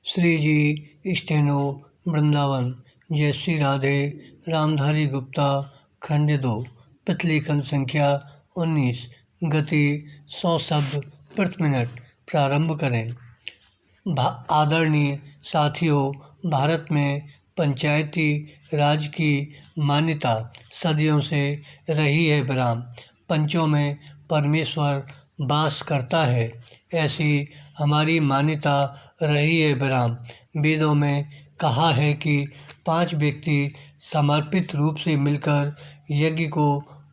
श्री जी steno Vrindavan. जय श्री राधे। रामधारी गुप्ता खंड 2 प्रतिलेखन संख्या 19 गति 100 शब्द प्रति मिनट। प्रारंभ करें। आदरणीय साथियों, भारत में पंचायती राज की मान्यता सदियों से रही है। बराम पंचों में परमेश्वर वास करता है, ऐसी हमारी मान्यता रही है। बराम वेदों में कहा है कि 5 व्यक्ति समर्पित रूप से मिलकर यज्ञ को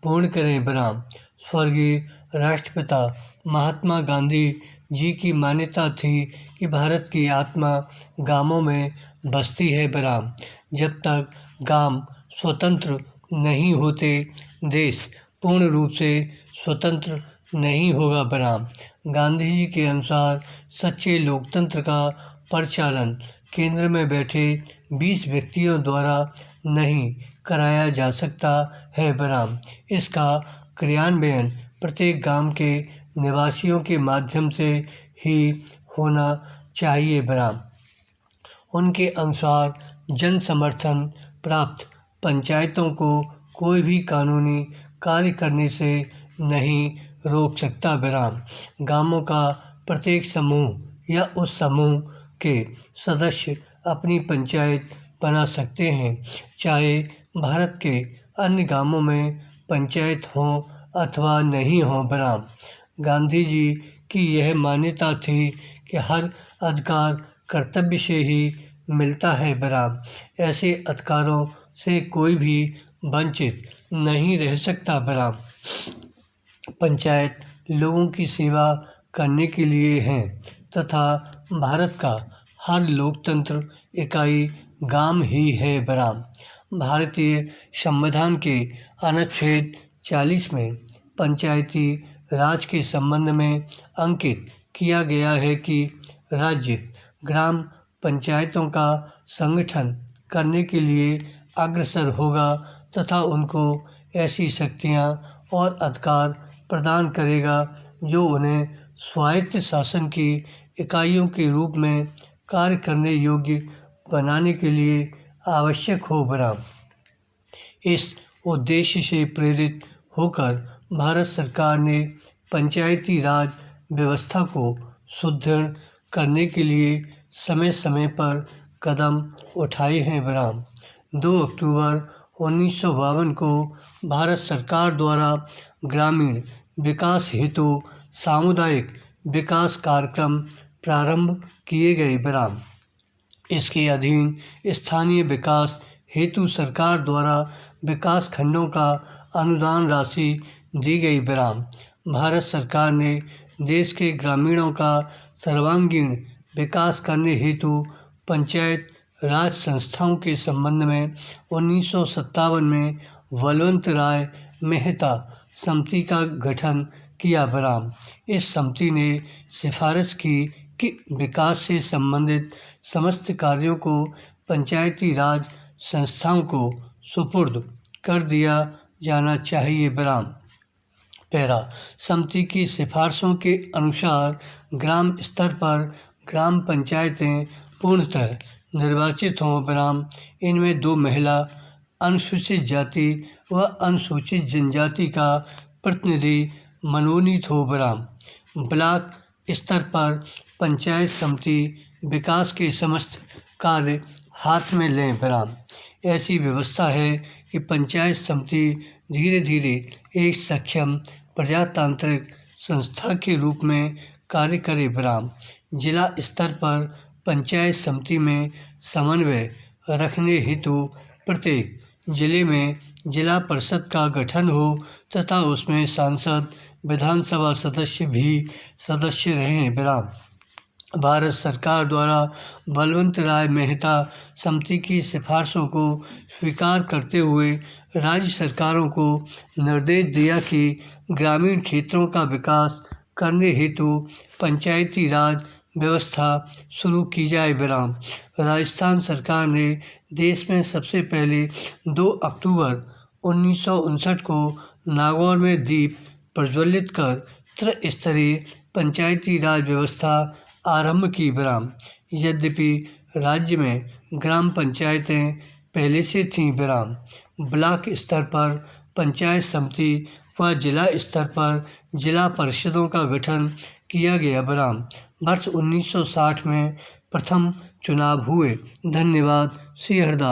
पूर्ण करें। बराम स्वर्गीय राष्ट्रपिता महात्मा गांधी जी की मान्यता थी कि भारत की आत्मा गांवों में बसती है। बराम जब तक गांव स्वतंत्र नहीं होते, देश पूर्ण रूप से स्वतंत्र नहीं होगा। बराम गांधी जी के अनुसार सच्चे लोकतंत्र का परिचालन केंद्र में बैठे 20 व्यक्तियों द्वारा नहीं कराया जा सकता है। बराम इसका क्रियान्वयन प्रत्येक गांव के निवासियों के माध्यम से ही होना चाहिए। बराम उनके अनुसार जन समर्थन प्राप्त पंचायतों को कोई भी कानूनी कार्य करने से नहीं रोक सकता। बराम गांवों का प्रत्येक समूह या उस समूह के सदस्य अपनी पंचायत बना सकते हैं, चाहे भारत के अन्य गांवों में पंचायत हो अथवा नहीं हो। बराम गांधी जी की यह मान्यता थी कि हर अधिकार कर्तव्य से ही मिलता है। बराम ऐसे अधिकारों से कोई भी वंचित नहीं रह सकता। बराम पंचायत लोगों की सेवा करने के लिए है तथा भारत का हर लोकतंत्र इकाई गांव ही है। बराम भारतीय संविधान के अनुच्छेद 40 में पंचायती राज के संबंध में अंकित किया गया है कि राज्य ग्राम पंचायतों का संगठन करने के लिए अग्रसर होगा तथा उनको ऐसी शक्तियां और अधिकार प्रदान करेगा जो उन्हें स्वायत्त शासन की इकाइयों के रूप में कार्य करने योग्य बनाने के लिए आवश्यक हो। बराम इस उद्देश्य से प्रेरित होकर भारत सरकार ने पंचायती राज व्यवस्था को सुदृढ़ करने के लिए समय समय पर कदम उठाए हैं। बराम 2 अक्टूबर 1952 को भारत सरकार द्वारा ग्रामीण विकास हेतु सामुदायिक विकास कार्यक्रम प्रारंभ किए गए। बराम इसके अधीन स्थानीय विकास हेतु सरकार द्वारा विकास खंडों का अनुदान राशि दी गई। बराम भारत सरकार ने देश के ग्रामीणों का सर्वांगीण विकास करने हेतु पंचायत राज संस्थाओं के संबंध में 1957 में बलवंत राय मेहता समिति का गठन किया। बराम इस समिति ने सिफारिश की कि विकास से संबंधित समस्त कार्यों को पंचायती राज संस्थाओं को सुपुर्द कर दिया जाना चाहिए। बराम पैरा समिति की सिफारिशों के अनुसार ग्राम स्तर पर ग्राम पंचायतें पूर्णतः निर्वाचित हों। बराम इनमें 2 महिला, अनुसूचित जाति व अनुसूचित जनजाति का प्रतिनिधि मनोनीत हो। बराम ब्लॉक स्तर पर पंचायत समिति विकास के समस्त कार्य हाथ में लें। बराम ऐसी व्यवस्था है कि पंचायत समिति धीरे धीरे एक सक्षम प्रजातांत्रिक संस्था के रूप में कार्य करे। बराम जिला स्तर पर पंचायत समिति में समन्वय रखने हेतु प्रत्येक जिले में जिला परिषद का गठन हो तथा उसमें सांसद, विधानसभा सदस्य भी सदस्य रहें। बराम भारत सरकार द्वारा बलवंत राय मेहता समिति की सिफारिशों को स्वीकार करते हुए राज्य सरकारों को निर्देश दिया कि ग्रामीण क्षेत्रों का विकास करने हेतु पंचायती राज व्यवस्था शुरू की जाए। बराम राजस्थान सरकार ने देश में सबसे पहले 2 अक्टूबर 1959 को नागौर में दीप प्रज्वलित कर त्रिस्तरीय पंचायती राज व्यवस्था आरंभ की। बराम यद्यपि राज्य में ग्राम पंचायतें पहले से थीं। विराम। ब्लॉक स्तर पर पंचायत समिति व जिला स्तर पर जिला परिषदों का गठन किया गया। विराम। वर्ष 1960 में प्रथम चुनाव हुए। धन्यवाद। श्री हरदास।